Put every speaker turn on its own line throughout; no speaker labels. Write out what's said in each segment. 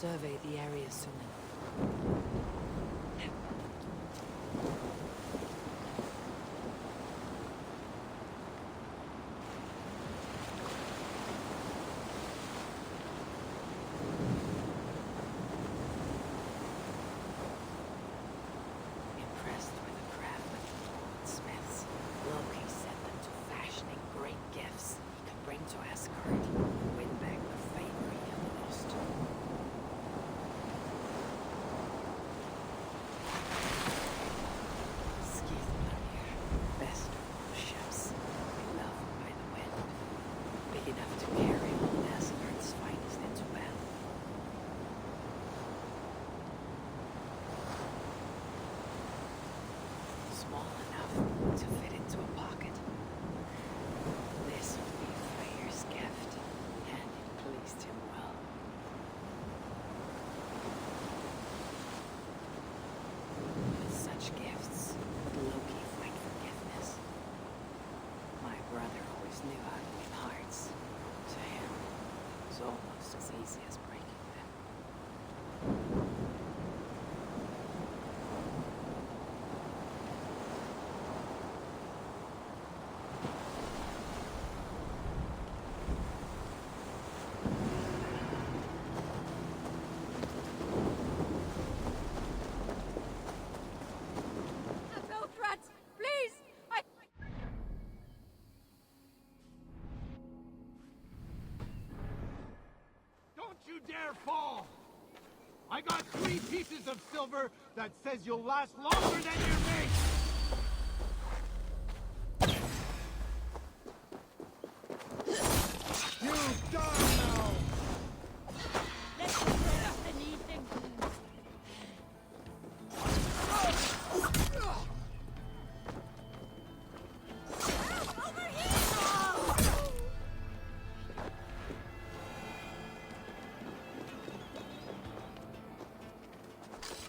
survey the area soon. Impressed with the craft of the smiths, Loki set them to fashioning great gifts he could bring to Asgard and win back the favor he had lost. Skidbladnir, best of all ships, beloved by the wind, big enough to carry all Asgard's finest into battle. Small enough to fit into a pocket. This would be Freyr's gift, and it pleased him well. With such gifts, would Loki find forgiveness? My brother always knew how to win hearts. To him, it was almost as easy as breaking them.
Rats, please!
Don't you dare fall! I got 3 pieces of silver that says you'll last longer than your mate! You die now!
Let's rest and eat them. Over here!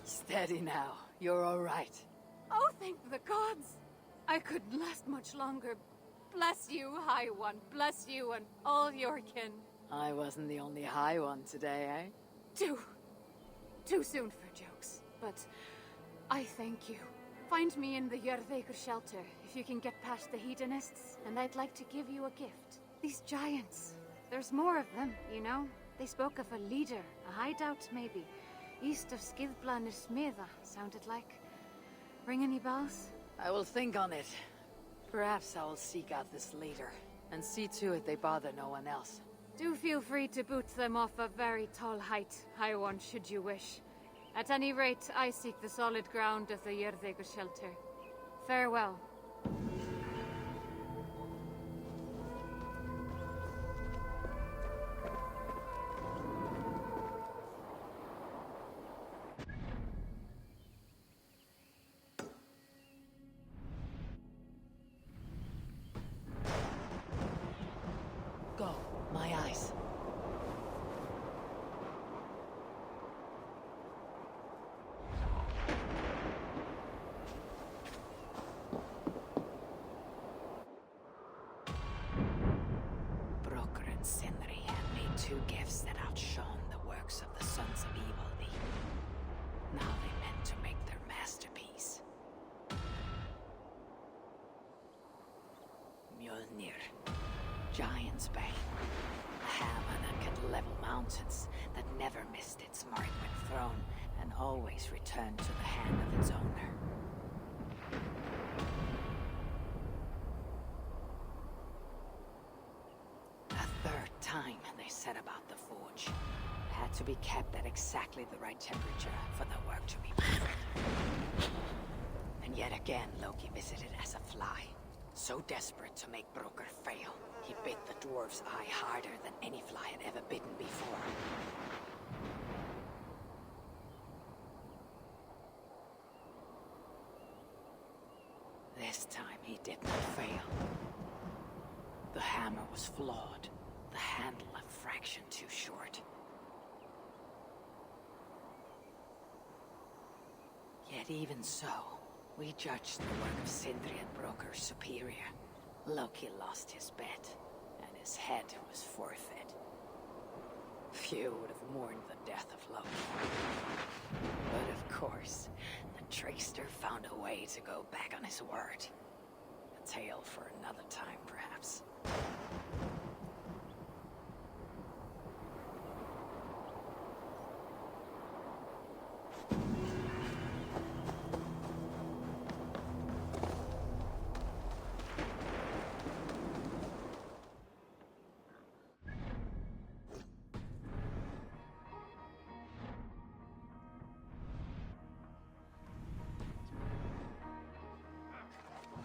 Steady now. You're all right.
Oh, thank the gods! I couldn't last much longer. Bless you, High One. Bless you and all your kin.
I wasn't the only high one today, eh?
Too soon for jokes, but I thank you. Find me in the Jörðegur shelter if you can get past the hedonists, and I'd like to give you a gift. These giants. There's more of them, you know? They spoke of a leader, a hideout maybe. East of Skidbladnir Smida, sounded like. Ring any bells?
I will think on it. Perhaps I will seek out this leader, and see to it they bother no one else.
Do feel free to boot them off a very tall height, High One, should you wish. At any rate, I seek the solid ground of the Jörðegur shelter. Farewell.
Go, my eyes. Broker and Sindri had made 2 gifts that outshone the works of the Sons of Evil. Now they meant to make their masterpiece. Mjolnir. Giant's Bane. A hammer that can level mountains, that never missed its mark when thrown, and always returned to the hand of its owner. A 3rd time they set about the forge. It had to be kept at exactly the right temperature for the work to be perfect. And yet again Loki visited as a fly. So desperate to make Broker fail, he bit the dwarf's eye harder than any fly had ever bitten before. This time he did not fail. The hammer was flawed, the handle a fraction too short. Yet even so, we judged the work of Sindri and Broker superior. Loki lost his bet, and his head was forfeit. Few would have mourned the death of Loki. But of course, the trickster found a way to go back on his word. A tale for another time, perhaps.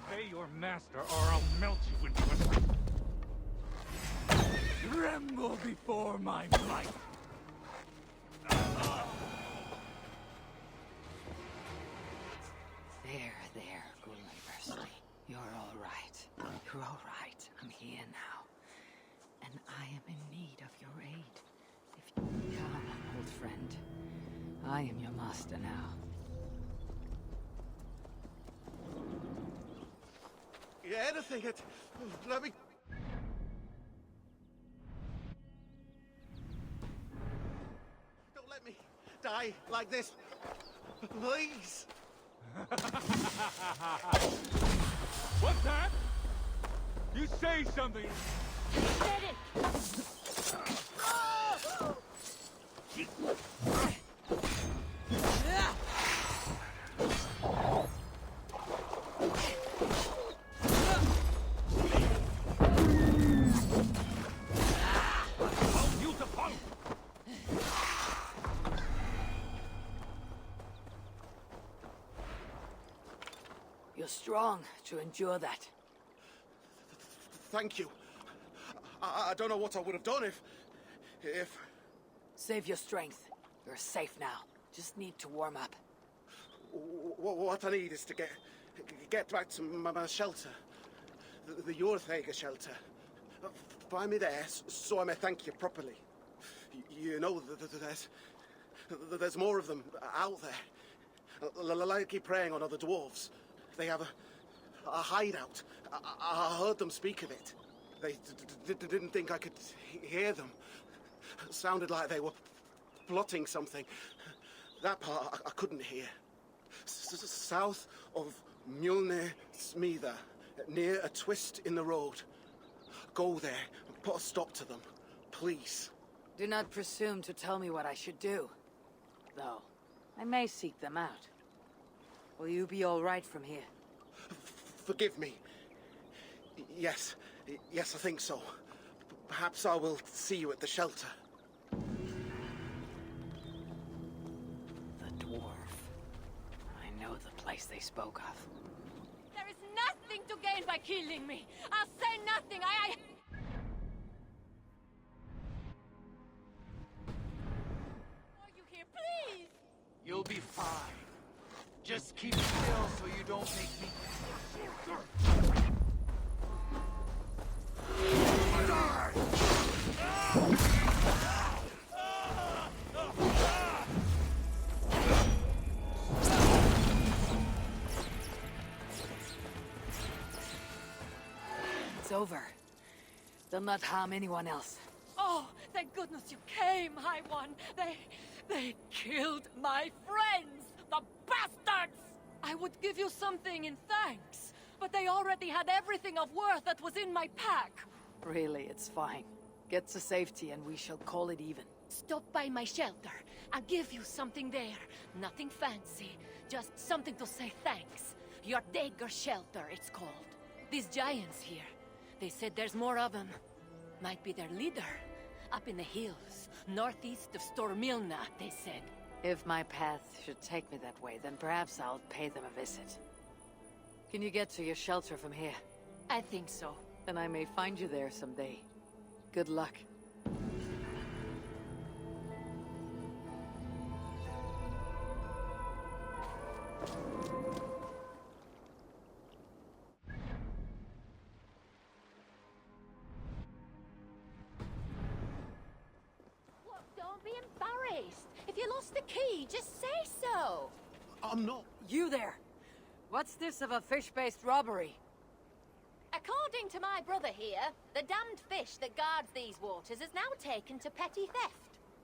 Obey your master, or I'll melt you into a... Tremble before my might!
There, Gungnir. You're all right. You're all right. I'm here now. And I am in need of your aid. If you come, old friend. I am your master now.
Yeah, anything. Let me... Don't let me die like this. Please.
What's that? You say something!
Get it!
You're strong to endure that.
Thank you. I don't know what I would have done if...
Save your strength. You're safe now. Just need to warm up.
What I need is to get back to my shelter. The Jorthager shelter. Find me there, so I may thank you properly. You know, there's more of them out there. Likely preying on other dwarves. They have a hideout. I heard them speak of it. They didn't think I could hear them. Sounded like they were plotting something. That part I couldn't hear. South of Mjolnir, Smida, near a twist in the road. Go there and put a stop to them, please.
Do not presume to tell me what I should do. Though, I may seek them out. Will you be all right from here?
Forgive me. Yes, I think so. Perhaps I will see you at the shelter.
The Dwarf. I know the place they spoke of.
There is nothing to gain by killing me! I'll say nothing, Are you here, please?
You'll be fine. Just keep still so you don't make me...
It's over. They'll not harm anyone else.
Oh, thank goodness you came, High One. They killed my friends, the bastards! I would give you something in thanks, but they already had everything of worth that was in my pack.
Really, it's fine. Get to safety and we shall call it even.
Stop by my shelter. I'll give you something there. Nothing fancy, just something to say thanks. Your dagger shelter, it's called. These giants here, they said there's more of them. Might be their leader. Up in the hills, northeast of Stormilna, they said.
If my path should take me that way, then perhaps I'll pay them a visit. Can you get to your shelter from here?
I think so.
Then I may find you there someday. Good luck.
Look, don't be embarrassed. If you lost the key, just say so.
I'm not...
You there! What's this of a fish-based robbery?
According to my brother here, the damned fish that guards these waters is now taken to petty theft.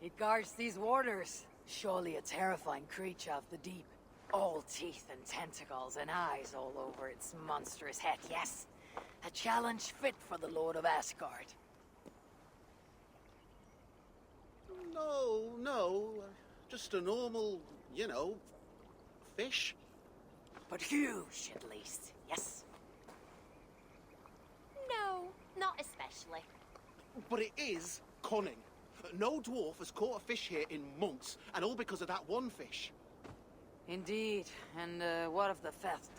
It guards these waters. Surely a terrifying creature of the deep. All teeth and tentacles and eyes all over its monstrous head, yes. A challenge fit for the Lord of Asgard.
No, just a normal, fish.
But huge, at least, yes?
No, not especially.
But it is cunning. No dwarf has caught a fish here in months, and all because of that one fish.
Indeed, and what of the theft?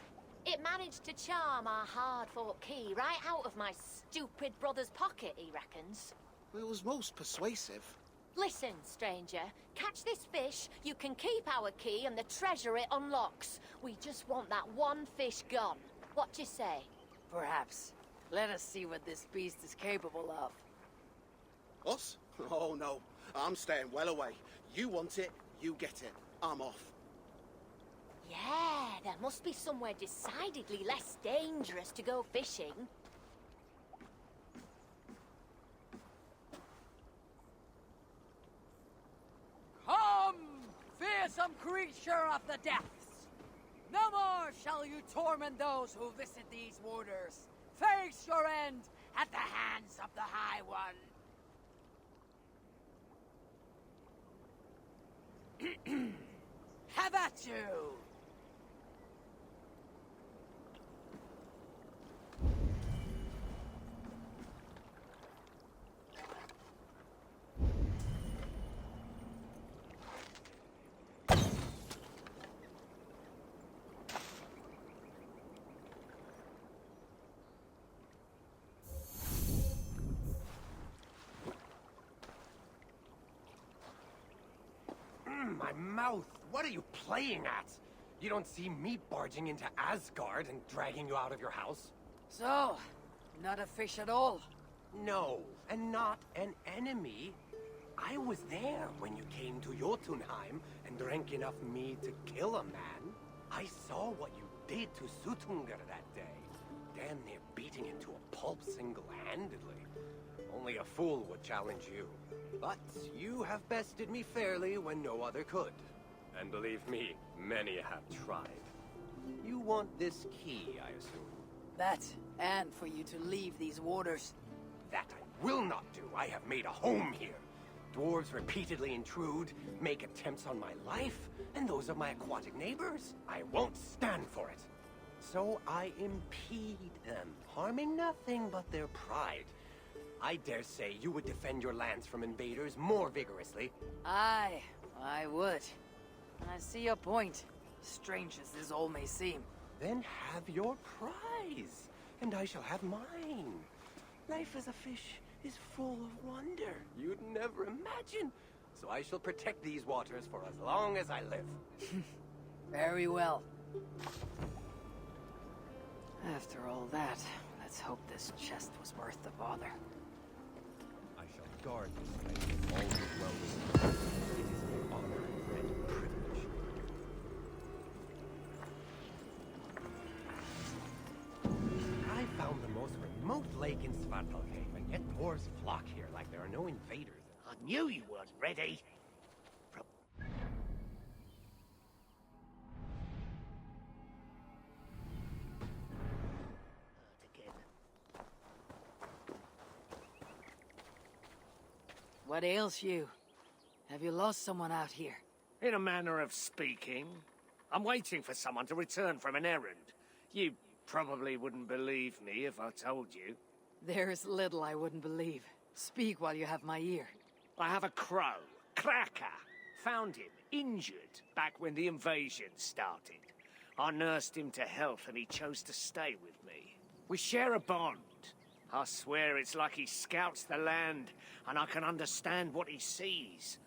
It managed to charm our hard-fought key right out of my stupid brother's pocket, he reckons.
It was most persuasive.
Listen, stranger. Catch this fish, you can keep our key and the treasure it unlocks. We just want that one fish gone. What do you say?
Perhaps. Let us see what this beast is capable of.
Us? Oh, no. I'm staying well away. You want it, you get it. I'm off.
Yeah, there must be somewhere decidedly less dangerous to go fishing.
Come, fearsome creature of the depths! No more shall you torment those who visit these waters. Face your end at the hands of the High One. Have at you!
My mouth! What are you playing at? You don't see me barging into Asgard and dragging you out of your house?
So, not a fish at all?
No, and not an enemy. I was there when you came to Jotunheim and drank enough mead to kill a man. I saw what you did to Suttungr that day. Damn near beating him to a pulp single-handedly. Only a fool would challenge you. But you have bested me fairly when no other could. And believe me, many have tried. You want this key, I assume?
That, and for you to leave these waters.
That I will not do. I have made a home here. Dwarves repeatedly intrude, make attempts on my life, and those of my aquatic neighbors. I won't stand for it. So I impede them, harming nothing but their pride. I dare say you would defend your lands from invaders more vigorously.
Aye, I would. I see your point, strange as this all may seem.
Then have your prize, and I shall have mine. Life as a fish is full of wonder you'd never imagine. So I shall protect these waters for as long as I live.
Very well. After all that, let's hope this chest was worth the bother.
I shall guard this place with all the well-wishes. It is an honor and privilege. I found the most remote lake in Svaladal, and yet dwarves flock here like there are no invaders.
I knew you weren't ready.
What ails you? Have you lost someone out here?
In a manner of speaking. I'm waiting for someone to return from an errand. You probably wouldn't believe me if I told you.
There is little I wouldn't believe. Speak while you have my ear.
I have a crow, Kraka. Found him, injured, back when the invasion started. I nursed him to health and he chose to stay with me. We share a bond. I swear it's like he scouts the land and I can understand what he sees.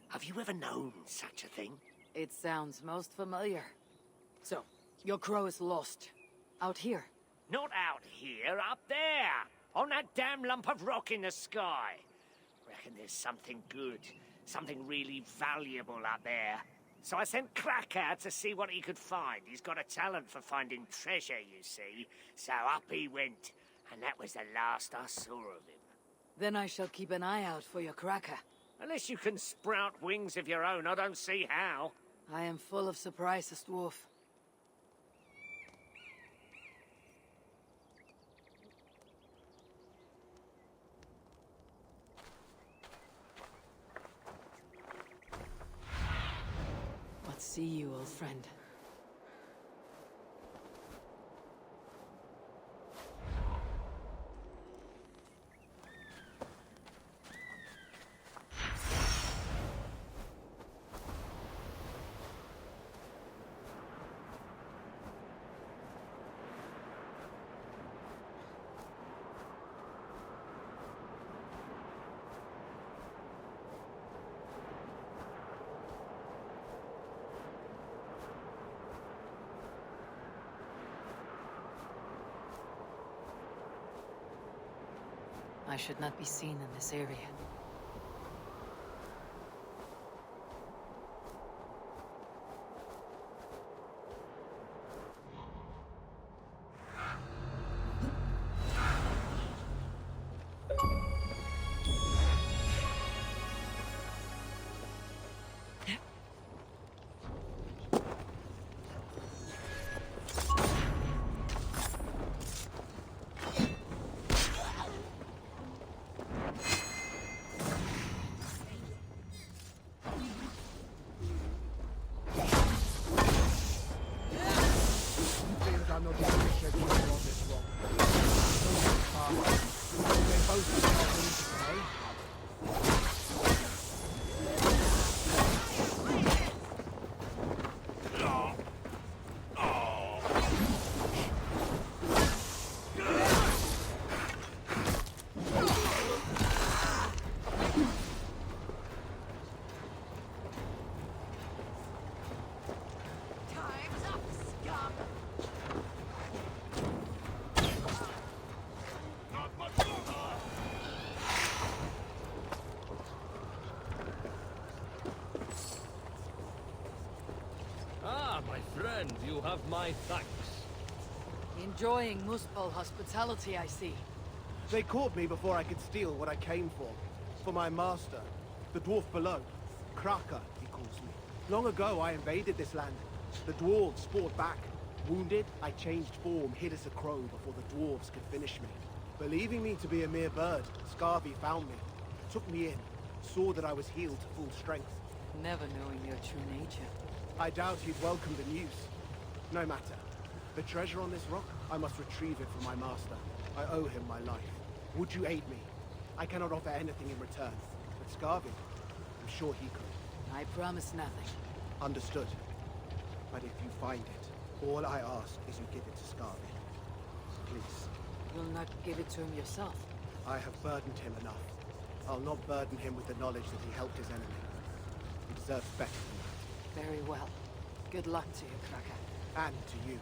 Have you ever known such a thing?
It sounds most familiar. So, your crow is lost. Out here?
Not out here, up there! On that damn lump of rock in the sky! Reckon there's something good, something really valuable up there. So I sent Kraka to see what he could find. He's got a talent for finding treasure, you see. So up he went, and that was the last I saw of him.
Then I shall keep an eye out for your Kraka.
Unless you can sprout wings of your own, I don't see how.
I am full of surprises, Dwarf. What see you, old friend? I should not be seen in this area.
I'm not even sure you on this wrong. They both have
Friend, you have my thanks.
Enjoying Muspel hospitality, I see.
They caught me before I could steal what I came for. For my master, the dwarf below. Kraka, he calls me. Long ago, I invaded this land. The dwarves fought back. Wounded, I changed form, hid as a crow before the dwarves could finish me. Believing me to be a mere bird, Skavi found me, took me in, saw that I was healed to full strength.
Never knowing your true nature.
I doubt he'd welcome the news. No matter. The treasure on this rock, I must retrieve it from my master. I owe him my life. Would you aid me? I cannot offer anything in return. But Skavi, I'm sure he could.
I promise nothing.
Understood. But if you find it, all I ask is you give it to Skavi. Please.
You'll not give it to him yourself.
I have burdened him enough. I'll not burden him with the knowledge that he helped his enemy. He deserves better than that.
Very well. Good luck to you, Kraka.
And to you.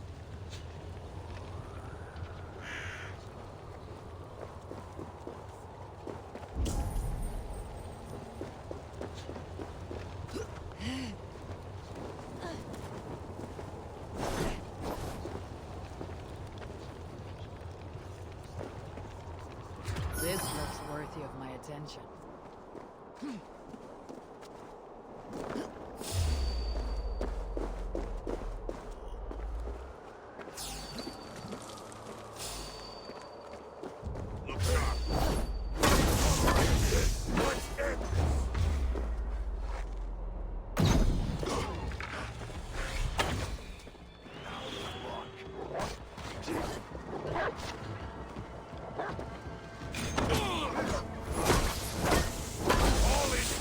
This looks worthy of my attention.
All is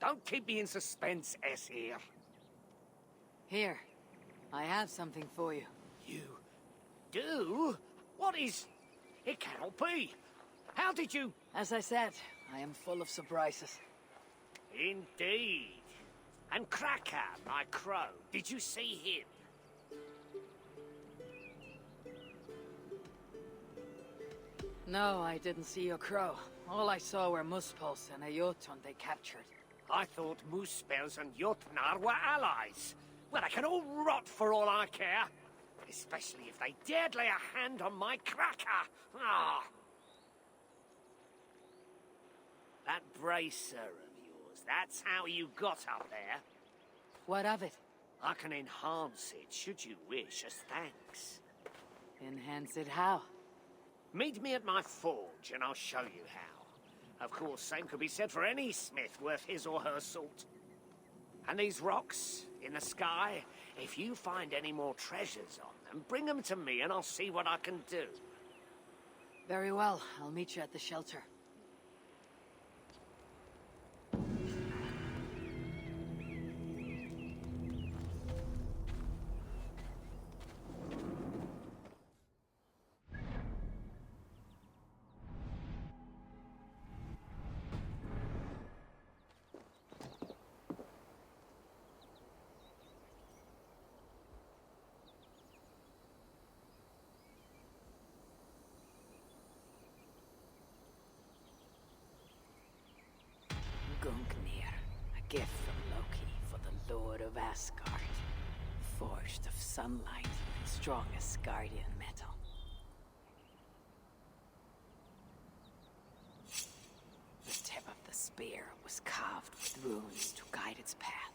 Don't keep me in suspense, S here.
Here, I have something for you.
You do? What is... It cannot be. How did you...
As I said, I am full of surprises.
Indeed. And Kraka, my crow, did you see him?
No, I didn't see your crow. All I saw were Muspels and a Jotun they captured.
I thought Muspels and Jotnar were allies. Well, they can all rot for all I care. Especially if they dared lay a hand on my Kraka. Ah! That bracer of yours, that's how you got up there.
What of it?
I can enhance it, should you wish, as thanks.
Enhance it how?
Meet me at my forge, and I'll show you how. Of course, same could be said for any smith worth his or her salt. And these rocks in the sky, if you find any more treasures on them, bring them to me and I'll see what I can do.
Very well, I'll meet you at the shelter. Gungnir, a gift from Loki for the Lord of Asgard. Forged of sunlight and strong Asgardian metal. The tip of the spear was carved with runes to guide its path.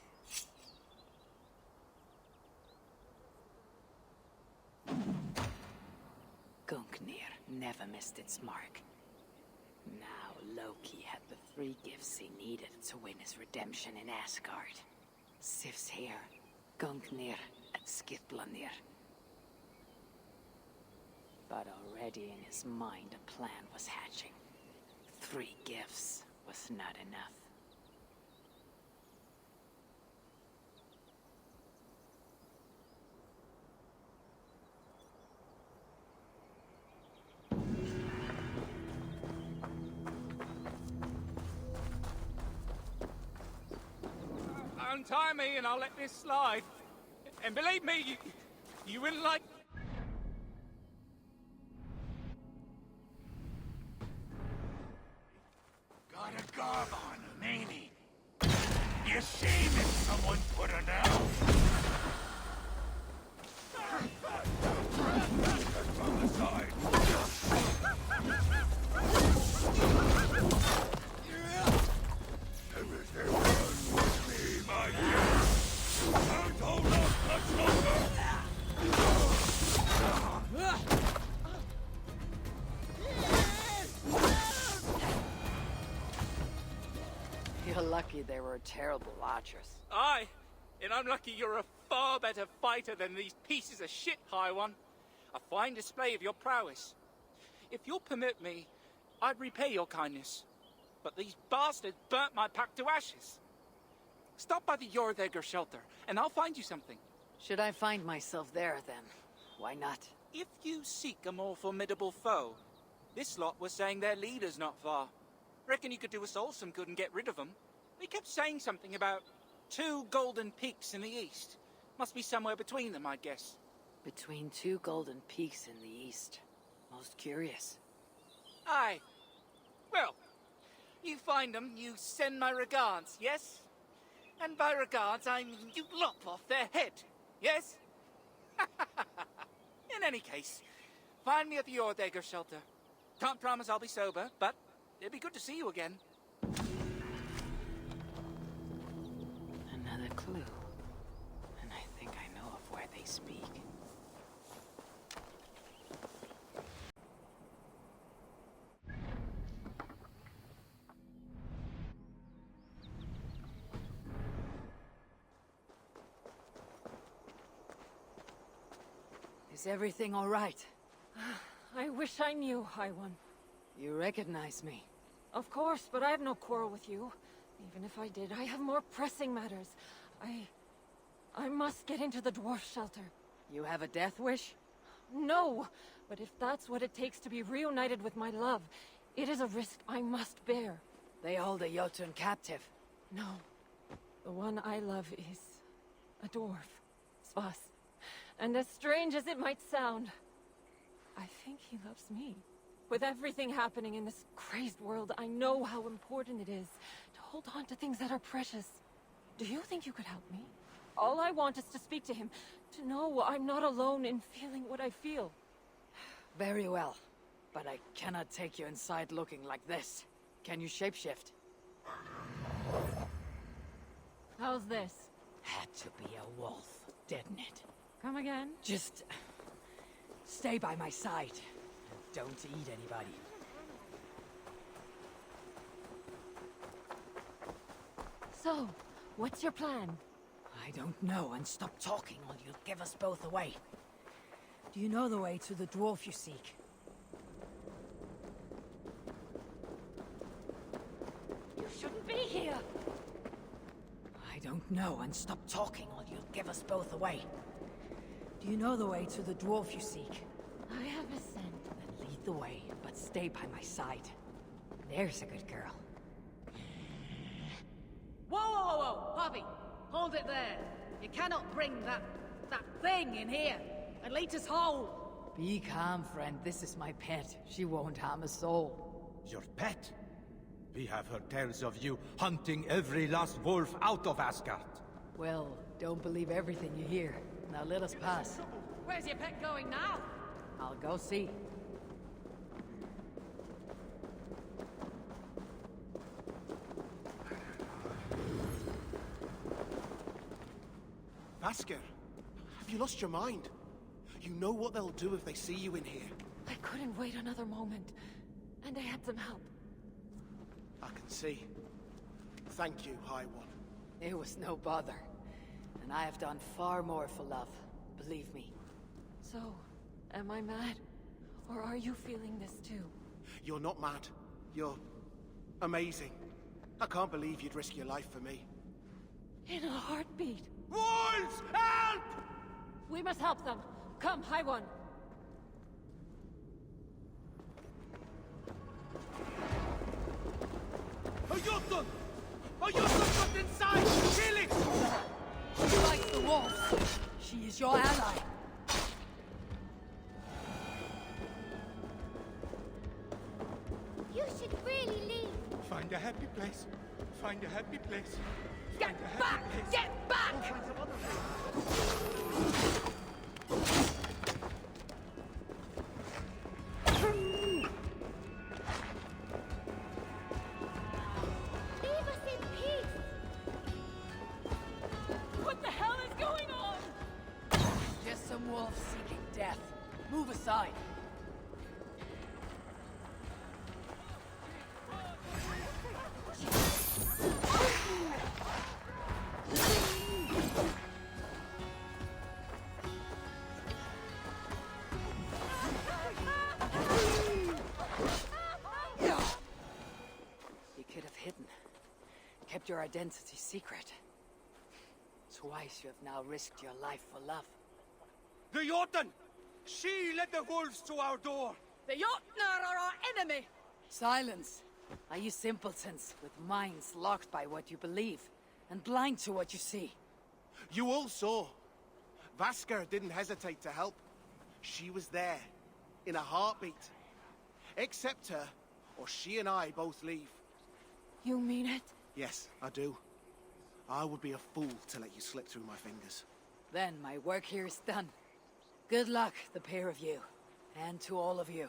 Gungnir never missed its mark. Now Loki had the 3 gifts he needed to win his redemption in Asgard. Sif's hair, Gungnir, and Skidbladnir. But already in his mind a plan was hatching. 3 gifts was not enough.
Untie me and I'll let this slide. And believe me, you wouldn't like...
Got a garb on him, ain't he? Be a shame if someone put her down. From the side. Everything runs with me, my dear. Don't hold up much longer.
You're lucky they were terrible archers.
Aye, and I'm lucky you're a far better fighter than these pieces of shit, High One. A fine display of your prowess. If you'll permit me, I'd repay your kindness. But these bastards burnt my pack to ashes. Stop by the Jorðegr shelter, and I'll find you something.
Should I find myself there, then? Why not?
If you seek a more formidable foe, this lot was saying their leader's not far. Reckon you could do us all some good and get rid of them. They kept saying something about 2 golden peaks in the east. Must be somewhere between them, I'd guess.
Between 2 golden peaks in the east. Most curious.
Aye. Well, you find them, you send my regards, yes? And by regards, I mean you lop off their head, yes? In any case, find me at the Jorðegr shelter. Can't promise I'll be sober, but it'd be good to see you again.
Another clue. And I think I know of where they speak. Is everything all right?
I wish I knew, High One.
You recognize me?
Of course, but I have no quarrel with you. Even if I did, I have more pressing matters. I must get into the dwarf shelter.
You have a death wish?
No! But if that's what it takes to be reunited with my love, it is a risk I must bear.
They hold a Jotun captive.
No. The one I love is a dwarf. Svas. And as strange as it might sound, I think he loves me. With everything happening in this crazed world, I know how important it is to hold on to things that are precious. Do you think you could help me? All I want is to speak to him, to know I'm not alone in feeling what I feel.
Very well. But I cannot take you inside looking like this. Can you shapeshift?
How's this?
Had to be a wolf, didn't it?
Come again?
Just stay by my side. Don't eat anybody.
So, what's your plan?
I don't know, and stop talking or you'll give us both away. Do you know the way to the dwarf you seek?
You shouldn't be here!
I don't know, and stop talking or you'll give us both away. Do you know the way to the dwarf you seek?
I have a scent.
Then lead the way, but stay by my side. There's a good girl.
Whoa, whoa, whoa, whoa! Bobby! Hold it there! You cannot bring that thing in here! And lead us whole!
Be calm, friend. This is my pet. She won't harm a soul.
Your pet? We have heard tales of you hunting every last wolf out of Asgard.
Well, don't believe everything you hear. Now let us pass.
Where's your pet going now?
I'll go see.
Vasker, have you lost your mind? You know what they'll do if they see you in here.
I couldn't wait another moment. And I had some help.
I can see. Thank you, High One.
It was no bother. And I have done far more for love. Believe me.
So, am I mad? Or are you feeling this too?
You're not mad. You're amazing. I can't believe you'd risk your life for me.
In a heartbeat.
Wolves! Help!
We must help them. Come, High One.
A Jotun! A Jotun got inside! Kill it!
She likes the wolves. She is your ally.
You should really leave.
Find a happy place. Find a happy place.
Get back! Get back!
Leave us in peace.
What the hell is going on?
Just some wolves seeking death. Move aside. You could have hidden. Kept your identity secret. Twice you have now risked your life for love.
The Jotun! She led the wolves to our door!
The Jotnar are our enemy!
Silence! Are you simpletons, with minds locked by what you believe, and blind to what you see?
You all saw. Vasker didn't hesitate to help. She was there, in a heartbeat. Accept her, or she and I both leave.
You mean it?
Yes, I do. I would be a fool to let you slip through my fingers.
Then my work here is done. Good luck, the pair of you, and to all of you.